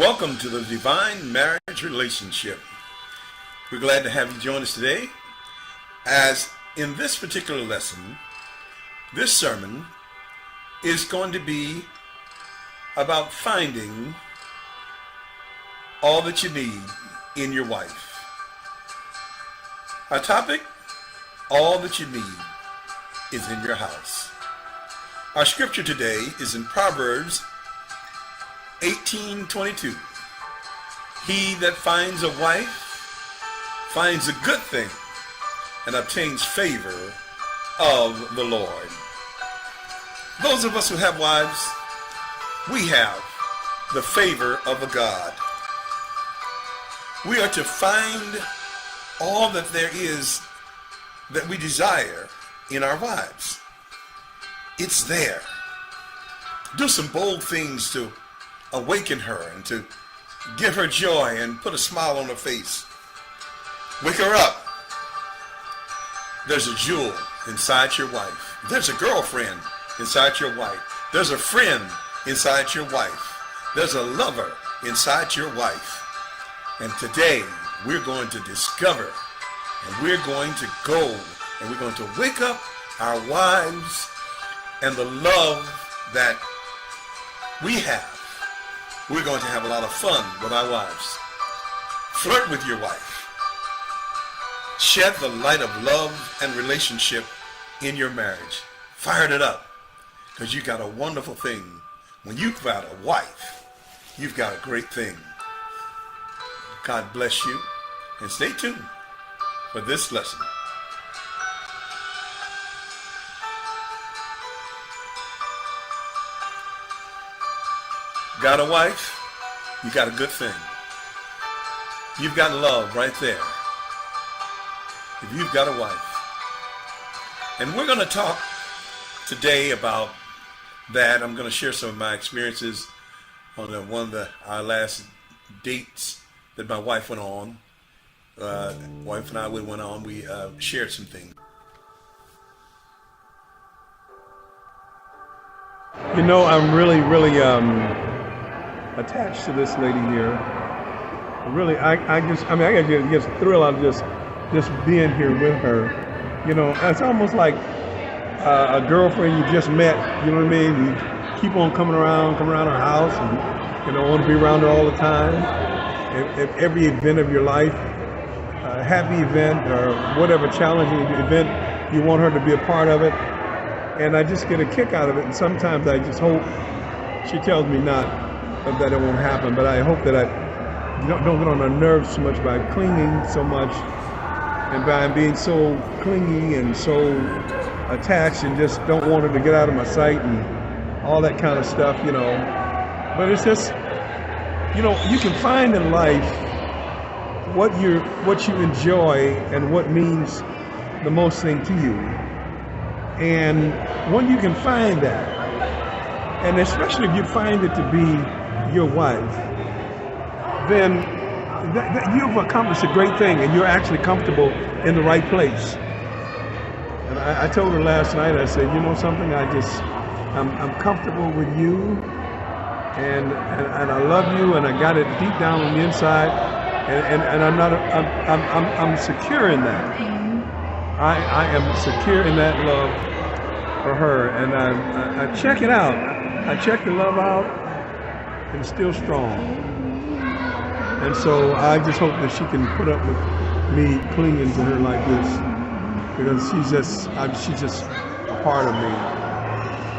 Welcome to the Divine Marriage Relationship. We're glad to have you join us today. As in this particular lesson, this sermon is going to be about finding all that you need in your wife. Our topic, all that you need is in your house. Our scripture today is in Proverbs 18:22. He that finds a wife finds a good thing and obtains favor of the Lord. Those of us who have wives, we have the favor of a God. We are to find all that there is that we desire in our wives. It's there. Do some bold things to awaken her and to give her joy and put a smile on her face. Wake her up. There's a jewel inside your wife. There's a girlfriend inside your wife. There's a friend inside your wife. There's a lover inside your wife. And today we're going to discover, and we're going to go, and we're going to wake up our wives and the love that we have. We're going to have a lot of fun with our wives. Flirt with your wife. Shed the light of love and relationship in your marriage. Fire it up, because you got a wonderful thing. When you've got a wife, you've got a great thing. God bless you, and stay tuned for this lesson. Got a wife? You got a good thing. You've got love right there. If you've got a wife. And we're going to talk today about that. I'm going to share some of my experiences on one of our last dates that my wife went on. Wife and I went on. We shared some things. You know, I'm really attached to this lady here. Really, I get just thrill out of just being here with her. You know, it's almost like a girlfriend you just met. You know what I mean? You keep on coming around her house, and you know, want to be around her all the time. At every event of your life, a happy event or whatever challenging event, you want her to be a part of it. And I just get a kick out of it. And sometimes I just hope she tells me not, that it won't happen, but I hope that I don't get on her nerves too much by clinging so much and by being so clingy and so attached and just don't want her to get out of my sight and all that kind of stuff, you know. But it's just, you know, you can find in life what you enjoy and what means the most thing to you. And when you can find that, and especially if you find it to be your wife, then you've accomplished a great thing and you're actually comfortable in the right place. And I told her last night, I said, you know something, I'm comfortable with you and I love you and I got it deep down on the inside and I'm secure in that. I am secure in that love for her, and I check it out. I check the love out, and it's still strong. And so I just hope that she can put up with me clinging to her like this, because she's just a part of me,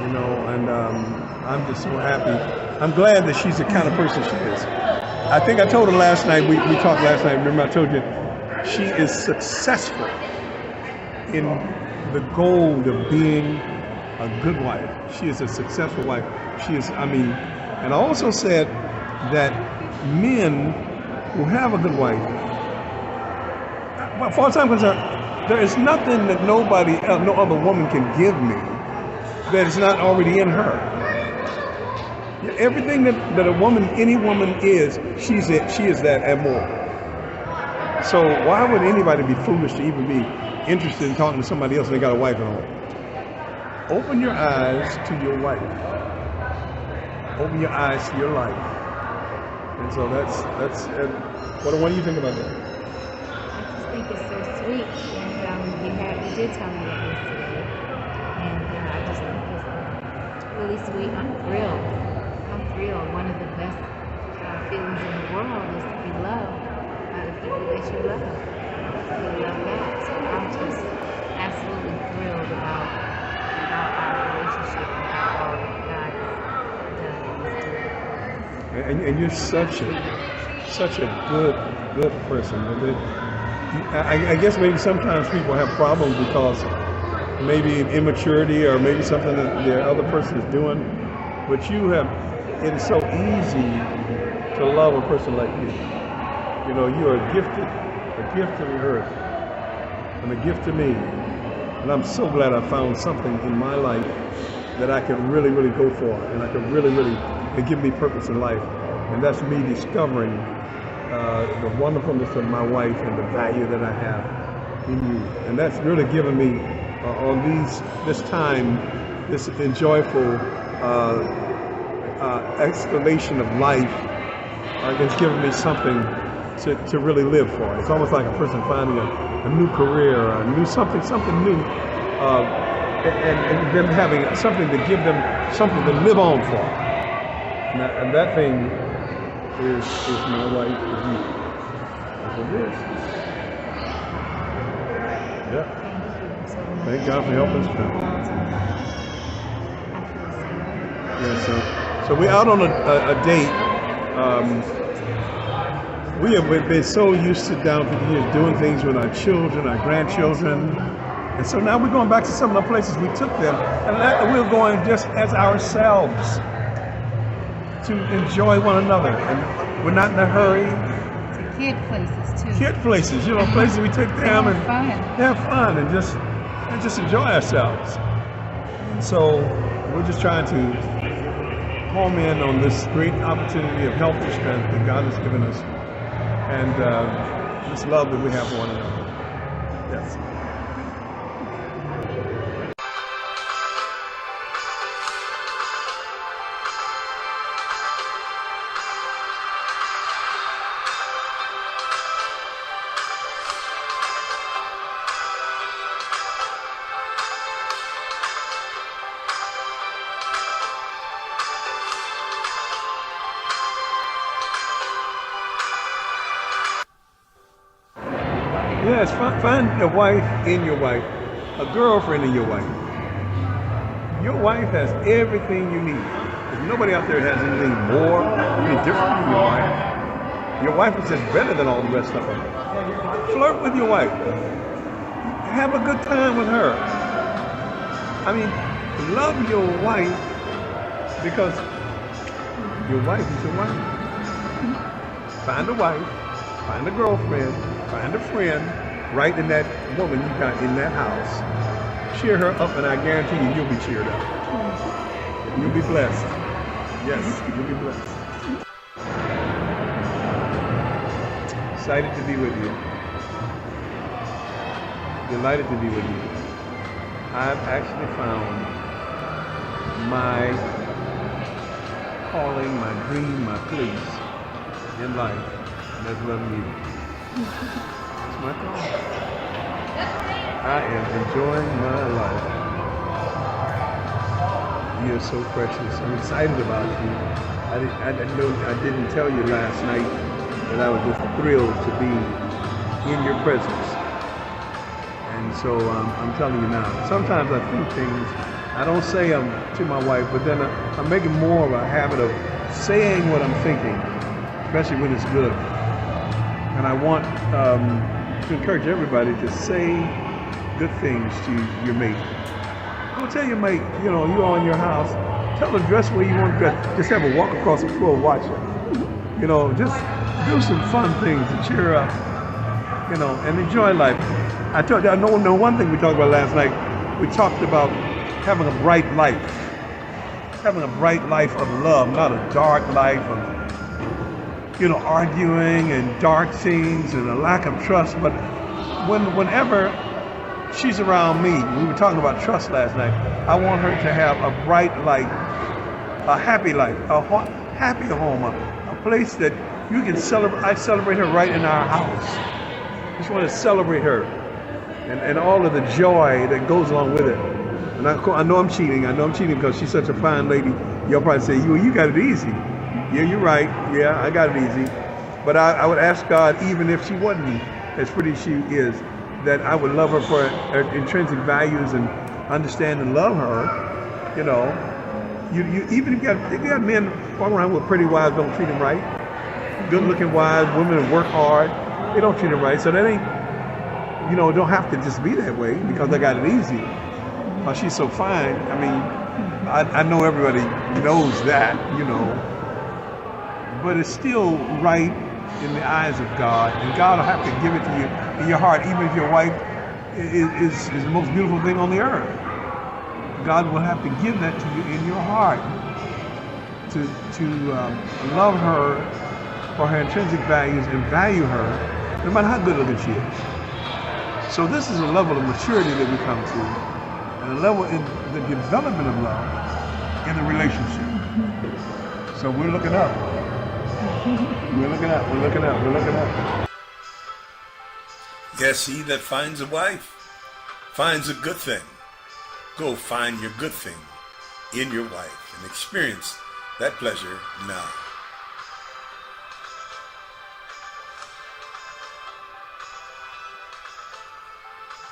you know. And I'm just so happy. I'm glad that she's the kind of person she is. I think I told her last night. We talked last night. Remember, I told you she is successful in the goal of being a good wife. She is a successful wife. She is, and I also said that men who have a good wife, well, far as I'm concerned, there is nothing that nobody else, no other woman can give me that is not already in her. Everything that a woman, any woman is, she is that and more. So why would anybody be foolish to even be interested in talking to somebody else and they got a wife at home? Open your eyes to your wife. Open your eyes to your life and so that's. And what do you think about that? I just think it's so sweet, and you did tell me that yesterday, and I just think it's really sweet. I'm thrilled. One of the best feelings in the world is to be loved by the people that you love. You love God, so I'm just absolutely thrilled about our relationship and how all that God has done and is doing for us. And you're such a good person. I guess maybe sometimes people have problems because maybe immaturity or maybe something that the other person is doing, but it is so easy to love a person like you. You know, you are a gift to the earth and a gift to me. And I'm so glad I found something in my life that I can really, really go for, and I can really, really, it give me purpose in life. And that's me discovering the wonderfulness of my wife and the value that I have in you. And that's really given me this time, this enjoyable exclamation of life. It's given me something to really live for. It's almost like a person finding a new career, something new, and them having something to give them something to live on for. And that thing is my wife, is you. That's what it is. Yeah. Thank God for helping us too. Yeah, so we're out on a date. We have been so used to down for years doing things with our children, our grandchildren, and so now we're going back to some of the places we took them, and we're going just as ourselves to enjoy one another, and we're not in a hurry. To kid places too. Kid places, places we take them and have fun and just enjoy ourselves. And so we're just trying to home in on this great opportunity of health and strength that God has given us, and this love that we have for one another. Yes. Yes, find a wife in your wife, a girlfriend in your wife. Your wife has everything you need. There's nobody out there that has anything more, any different than your wife. Your wife is just better than all the rest of them. Flirt with your wife. Have a good time with her. I mean, love your wife because your wife is your wife. Find a wife, find a girlfriend, find a friend, right in that woman you got in that house. Cheer her up, and I guarantee you'll be cheered up. You'll be blessed. Yes, you'll be blessed. Excited to be with you. Delighted to be with you. I've actually found my calling, my dream, my place in life, and that's loving you. It's my calling. I am enjoying my life. You're so precious. I'm excited about you. I didn't tell you last night that I was just thrilled to be in your presence. And so I'm telling you now, sometimes I think things, I don't say them to my wife, but then I'm making more of a habit of saying what I'm thinking, especially when it's good. And I want to encourage everybody to say good things to your mate. Don't tell your mate, you're in your house, tell her dress where you want to dress. Just have her walk across the floor and watch her. Just do some fun things to cheer her up, and enjoy life. I told you, I know one thing we talked about last night. We talked about having a bright life. Having a bright life of love, not a dark life of, arguing and dark things and a lack of trust. But whenever she's around me, we were talking about trust last night, I want her to have a bright life, a happy life, a happy home, a place that, You can celebrate. I celebrate her right in our house. Just want to celebrate her and all of the joy that goes along with it. And I know I'm cheating. I know I'm cheating because she's such a fine lady. Y'all probably say, you got it easy. Yeah, you're right. Yeah, I got it easy. But I would ask God, even if she wasn't as pretty as she is, that I would love her for her intrinsic values and understand and love her. You know, you even if you got men walking around with pretty wives, don't treat them right. Good-looking wives, women that work hard, they don't treat them right. So that ain't, you know, don't have to just be that way because they got it easy. She's so fine. I mean, I know everybody knows that, you know, but it's still right in the eyes of God, and God will have to give it to you in your heart, even if your wife is the most beautiful thing on the earth. God will have to give that to you in your heart to love her for her intrinsic values and value her, no matter how good looking she is. So this is a level of maturity that we come to, and a level in the development of love in the relationship. So we're looking up. We're looking up. We're looking up. We're looking up. Yes, he that finds a wife finds a good thing. Go find your good thing in your wife and experience that pleasure now.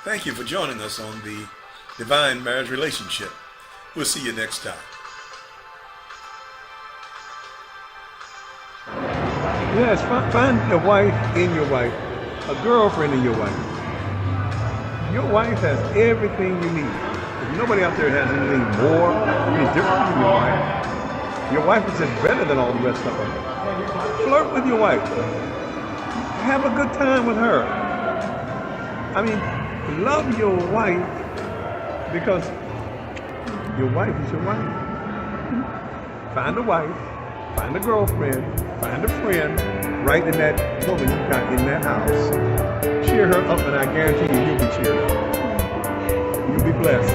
Thank you for joining us on the Divine Marriage Relationship. We'll see you next time. Yes, find a wife in your wife, a girlfriend in your wife. Your wife has everything you need. If nobody out there has anything more, any different from your wife. Your wife is just better than all the rest of them. Flirt with your wife. Have a good time with her. I mean, love your wife because your wife is your wife. Find a wife, find a girlfriend, find a friend right in that woman you got in that house. Cheer her up, and I guarantee you'll be cheered up. You'll be blessed.